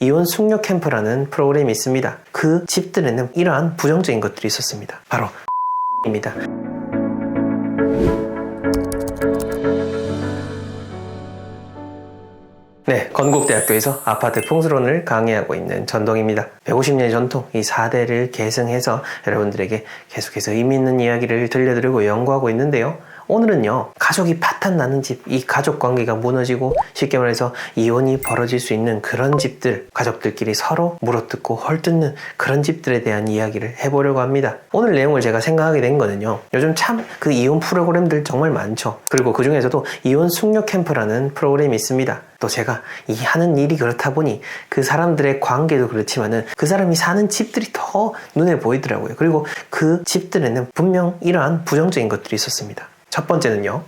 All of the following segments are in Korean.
이혼 숙녀 캠프라는 프로그램이 있습니다. 그 집들에는 이러한 부정적인 것들이 있었습니다. 바로 입니다. 네, 건국대학교에서 아파트 풍수론을 강의하고 있는 전동입니다. 150년의 전통, 이 4대를 계승해서 여러분들에게 계속해서 의미 있는 이야기를 들려드리고 연구하고 있는데요. 오늘은요, 가족이 파탄 나는 집, 이 가족 관계가 무너지고 쉽게 말해서 이혼이 벌어질 수 있는 그런 집들, 가족들끼리 서로 물어뜯고 헐뜯는 그런 집들에 대한 이야기를 해보려고 합니다. 오늘 내용을 제가 생각하게 된 거는요, 요즘 참 그 이혼 프로그램들 정말 많죠. 그리고 그 중에서도 이혼 숙녀 캠프라는 프로그램이 있습니다. 또 제가 이 하는 일이 그렇다 보니 그 사람들의 관계도 그렇지만은 그 사람이 사는 집들이 더 눈에 보이더라고요. 그리고 그 집들에는 분명 이러한 부정적인 것들이 있었습니다. 첫 번째는요,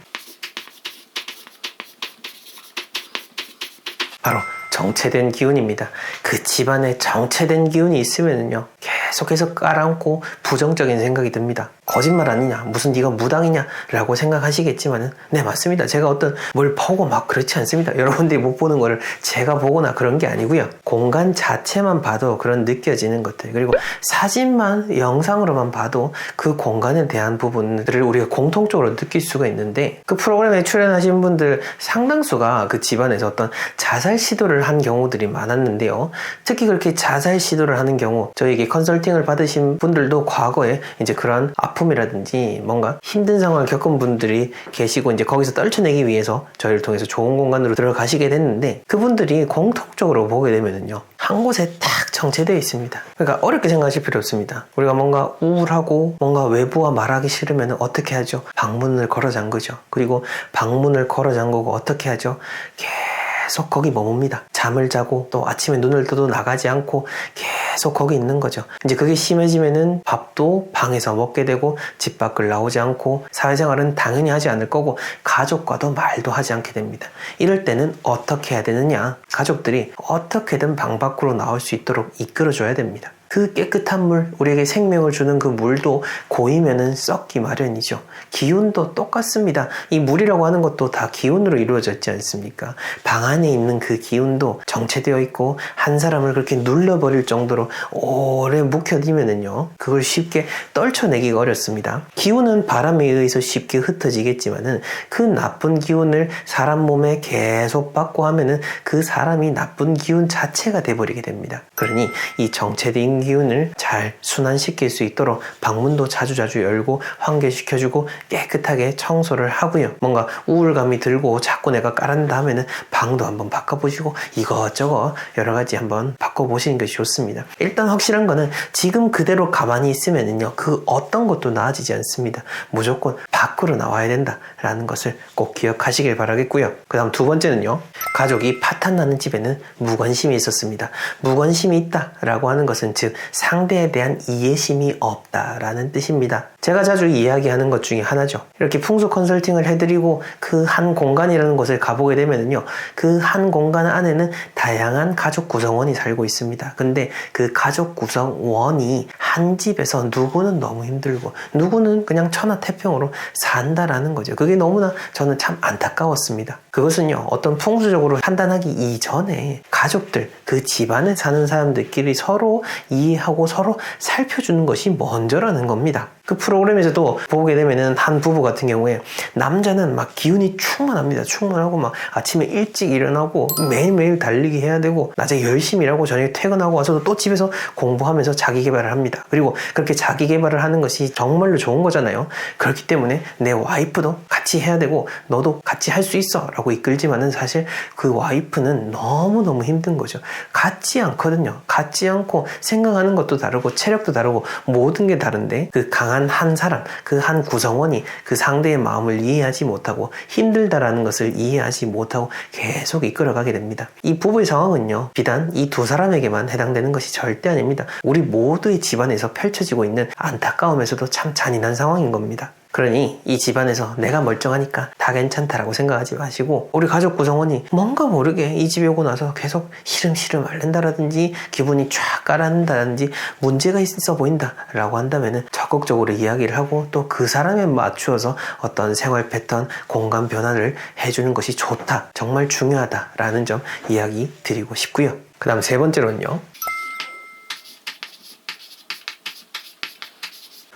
바로 정체된 기운입니다. 그 집안에 정체된 기운이 있으면요, 계속해서 깔아앉고 부정적인 생각이 듭니다. 거짓말 아니냐, 무슨 네가 무당이냐 라고 생각하시겠지만은, 네, 맞습니다. 제가 어떤 뭘 보고 막 그렇지 않습니다. 여러분들이 못 보는 거를 제가 보거나 그런 게 아니고요, 공간 자체만 봐도 그런 느껴지는 것들, 그리고 사진만, 영상으로만 봐도 그 공간에 대한 부분들을 우리가 공통적으로 느낄 수가 있는데, 그 프로그램에 출연하신 분들 상당수가 그 집안에서 어떤 자살 시도를 한 경우들이 많았는데요. 특히 그렇게 자살 시도를 하는 경우, 저에게 컨설팅을 받으신 분들도 과거에 이제 그런 아픔이라든지 뭔가 힘든 상황을 겪은 분들이 계시고, 이제 거기서 떨쳐내기 위해서 저희를 통해서 좋은 공간으로 들어가시게 됐는데, 그분들이 공통적으로 보게 되면은요, 한 곳에 딱 정체되어 있습니다. 그러니까 어렵게 생각하실 필요 없습니다. 우리가 뭔가 우울하고 뭔가 외부와 말하기 싫으면 어떻게 하죠? 방문을 걸어 잠그죠. 그리고 방문을 걸어 잠그고 어떻게 하죠? 계속 거기 머뭅니다. 잠을 자고 또 아침에 눈을 떠도 나가지 않고 계속 거기 있는 거죠. 이제 그게 심해지면은 밥도 방에서 먹게 되고 집 밖을 나오지 않고 사회생활은 당연히 하지 않을 거고 가족과도 말도 하지 않게 됩니다. 이럴 때는 어떻게 해야 되느냐? 가족들이 어떻게든 방 밖으로 나올 수 있도록 이끌어줘야 됩니다. 그 깨끗한 물, 우리에게 생명을 주는 그 물도 고이면은 썩기 마련이죠. 기운도 똑같습니다. 이 물이라고 하는 것도 다 기운으로 이루어졌지 않습니까? 방 안에 있는 그 기운도 정체되어 있고, 한 사람을 그렇게 눌러버릴 정도로 오래 묵혀두면은요, 그걸 쉽게 떨쳐내기가 어렵습니다. 기운은 바람에 의해서 쉽게 흩어지겠지만은 그 나쁜 기운을 사람 몸에 계속 받고 하면은 그 사람이 나쁜 기운 자체가 돼버리게 됩니다. 그러니 이 정체된 기운을 잘 순환시킬 수 있도록 방문도 자주자주 열고 환기시켜주고 깨끗하게 청소를 하고요. 뭔가 우울감이 들고 자꾸 내가 깔았다 하면은 방도 한번 바꿔보시고 이것저것 여러가지 한번 바꿔보시는 것이 좋습니다. 일단 확실한 거는 지금 그대로 가만히 있으면은요, 그 어떤 것도 나아지지 않습니다. 무조건 밖으로 나와야 된다라는 것을 꼭 기억하시길 바라겠고요. 그 다음 두 번째는요, 가족이 파탄나는 집에는 무관심이 있었습니다. 무관심이 있다라고 하는 것은 즉 상대에 대한 이해심이 없다라는 뜻입니다. 제가 자주 이야기하는 것 중에 하나죠. 이렇게 풍수 컨설팅을 해드리고 그 한 공간이라는 곳을 가보게 되면은요, 그 한 공간 안에는 다양한 가족 구성원이 살고 있습니다. 근데 그 가족 구성원이 한 집에서 누구는 너무 힘들고 누구는 그냥 천하태평으로 산다라는 거죠. 그게 너무나 저는 참 안타까웠습니다. 그것은요, 어떤 풍수적으로 판단하기 이전에 가족들, 그 집안에 사는 사람들끼리 서로 이해하고 서로 살펴주는 것이 먼저라는 겁니다. 그 프로그램에서도 보게 되면은 한 부부 같은 경우에 남자는 막 기운이 충만합니다. 충만하고 막 아침에 일찍 일어나고 매일매일 달리기 해야 되고 낮에 열심히 일하고 저녁에 퇴근하고 와서도 또 집에서 공부하면서 자기 개발을 합니다. 그리고 그렇게 자기 개발을 하는 것이 정말로 좋은 거잖아요. 그렇기 때문에 내 와이프도 같이 해야 되고 너도 같이 할 수 있어 라고 이끌지만은 사실 그 와이프는 너무너무 힘든 거죠. 같지 않거든요. 같지 않고 생각하는 것도 다르고 체력도 다르고 모든 게 다른데 그 강한 한 사람, 그 한 구성원이 그 상대의 마음을 이해하지 못하고 힘들다라는 것을 이해하지 못하고 계속 이끌어가게 됩니다. 이 부부의 상황은요, 비단 이 두 사람에게만 해당되는 것이 절대 아닙니다. 우리 모두의 집안에서 펼쳐지고 있는 안타까움에서도 참 잔인한 상황인 겁니다. 그러니 이 집안에서 내가 멀쩡하니까 다 괜찮다라고 생각하지 마시고, 우리 가족 구성원이 뭔가 모르게 이 집에 오고 나서 계속 시름시름 앓는다라든지 기분이 쫙 가라앉는다든지 문제가 있어 보인다라고 한다면은 적극적으로 이야기를 하고 또 그 사람에 맞추어서 어떤 생활 패턴, 공간 변화를 해주는 것이 좋다, 정말 중요하다라는 점 이야기 드리고 싶고요. 그 다음 세 번째로는요,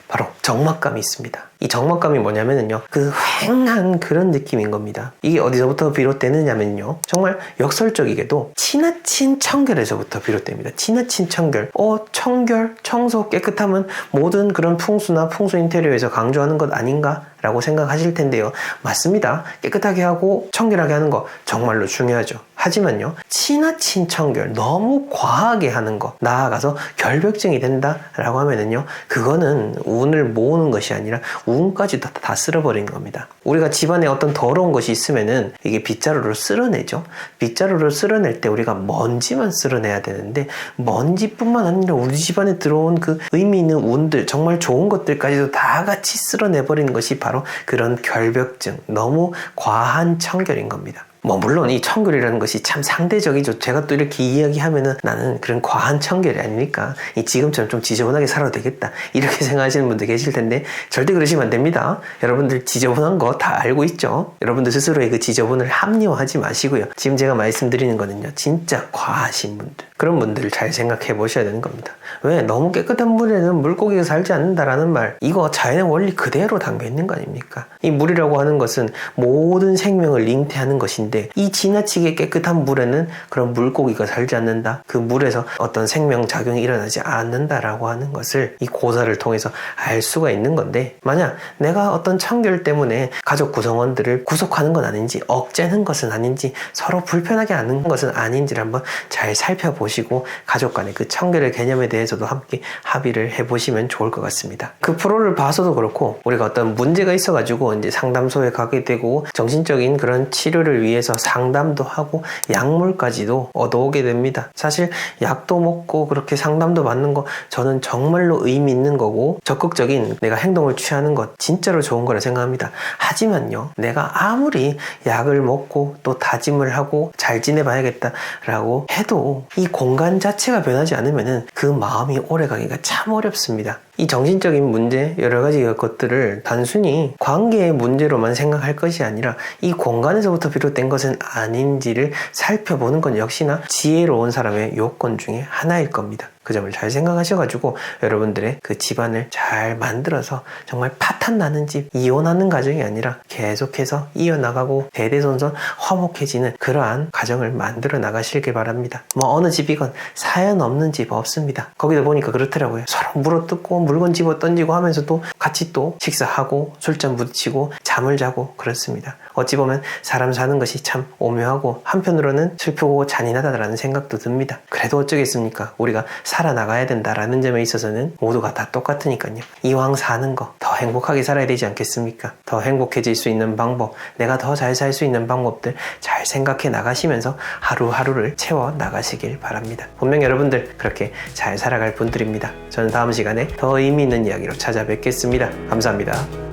바로 적막감이 있습니다. 이 적막감이 뭐냐면요, 그 휑한 그런 느낌인 겁니다. 이게 어디서부터 비롯되느냐면요, 정말 역설적이게도 지나친 청결에서부터 비롯됩니다. 지나친 청결. 청결, 청소, 깨끗함은 모든 그런 풍수나 풍수 인테리어에서 강조하는 것 아닌가? 라고 생각하실 텐데요. 맞습니다. 깨끗하게 하고 청결하게 하는 거 정말로 중요하죠. 하지만요, 지나친 청결, 너무 과하게 하는 거, 나아가서 결벽증이 된다라고 하면은요, 그거는 운을 모으는 것이 아니라 운까지 다 쓸어버리는 겁니다. 우리가 집안에 어떤 더러운 것이 있으면은 이게 빗자루로 쓸어내죠. 빗자루로 쓸어낼 때 우리가 먼지만 쓸어내야 되는데, 먼지뿐만 아니라 우리 집안에 들어온 그 의미 있는 운들, 정말 좋은 것들까지도 다 같이 쓸어내버리는 것이 바로 그런 결벽증, 너무 과한 청결인 겁니다. 물론 이 청결이라는 것이 참 상대적이죠. 제가 또 이렇게 이야기하면은 나는 그런 과한 청결이 아니니까 지금처럼 좀 지저분하게 살아도 되겠다, 이렇게 생각하시는 분들 계실 텐데, 절대 그러시면 안 됩니다. 여러분들 지저분한 거 다 알고 있죠. 여러분들 스스로의 그 지저분을 합리화하지 마시고요. 지금 제가 말씀드리는 거는요, 진짜 과하신 분들, 그런 분들을 잘 생각해 보셔야 되는 겁니다. 왜? 너무 깨끗한 물에는 물고기가 살지 않는다라는 말, 이거 자연의 원리 그대로 담겨 있는 거 아닙니까? 이 물이라고 하는 것은 모든 생명을 잉태하는 것인데, 이 지나치게 깨끗한 물에는 그런 물고기가 살지 않는다, 그 물에서 어떤 생명작용이 일어나지 않는다라고 하는 것을 이 고사를 통해서 알 수가 있는 건데, 만약 내가 어떤 청결 때문에 가족 구성원들을 구속하는 건 아닌지, 억제하는 것은 아닌지, 서로 불편하게 하는 것은 아닌지를 한번 잘 살펴보시고 가족 간의 그 청결의 개념에 대해서도 함께 합의를 해보시면 좋을 것 같습니다. 그 프로를 봐서도 그렇고, 우리가 어떤 문제가 있어가지고 이제 상담소에 가게 되고 정신적인 그런 치료를 위해서 상담도 하고 약물까지도 얻어오게 됩니다. 사실 약도 먹고 그렇게 상담도 받는 거 저는 정말로 의미 있는 거고, 적극적인 내가 행동을 취하는 것 진짜로 좋은 거라 생각합니다. 하지만요, 내가 아무리 약을 먹고 또 다짐을 하고 잘 지내봐야겠다라고 해도 이 공간 자체가 변하지 않으면은 그 마음이 오래가기가 참 어렵습니다. 이 정신적인 문제, 여러 가지 것들을 단순히 관계의 문제로만 생각할 것이 아니라 이 공간에서부터 비롯된 것은 아닌지를 살펴보는 건 역시나 지혜로운 사람의 요건 중에 하나일 겁니다. 그 점을 잘 생각하셔가지고 여러분들의 그 집안을 잘 만들어서 정말 파탄 나는 집, 이혼하는 가정이 아니라 계속해서 이어나가고 대대손손 화목해지는 그러한 가정을 만들어 나가시길 바랍니다. 어느 집이건 사연 없는 집 없습니다. 거기도 보니까 그렇더라고요. 서로 물어뜯고 물건 집어 던지고 하면서도 같이 또 식사하고 술잔 부딪히고 잠을 자고 그렇습니다. 어찌 보면 사람 사는 것이 참 오묘하고 한편으로는 슬프고 잔인하다라는 생각도 듭니다. 그래도 어쩌겠습니까? 우리가 살아나가야 된다라는 점에 있어서는 모두가 다 똑같으니까요. 이왕 사는 거 더 행복하게 살아야 되지 않겠습니까? 더 행복해질 수 있는 방법, 내가 더 잘 살 수 있는 방법들 잘 생각해 나가시면서 하루하루를 채워 나가시길 바랍니다. 분명 여러분들 그렇게 잘 살아갈 분들입니다. 저는 다음 시간에 더 의미 있는 이야기로 찾아뵙겠습니다. 감사합니다.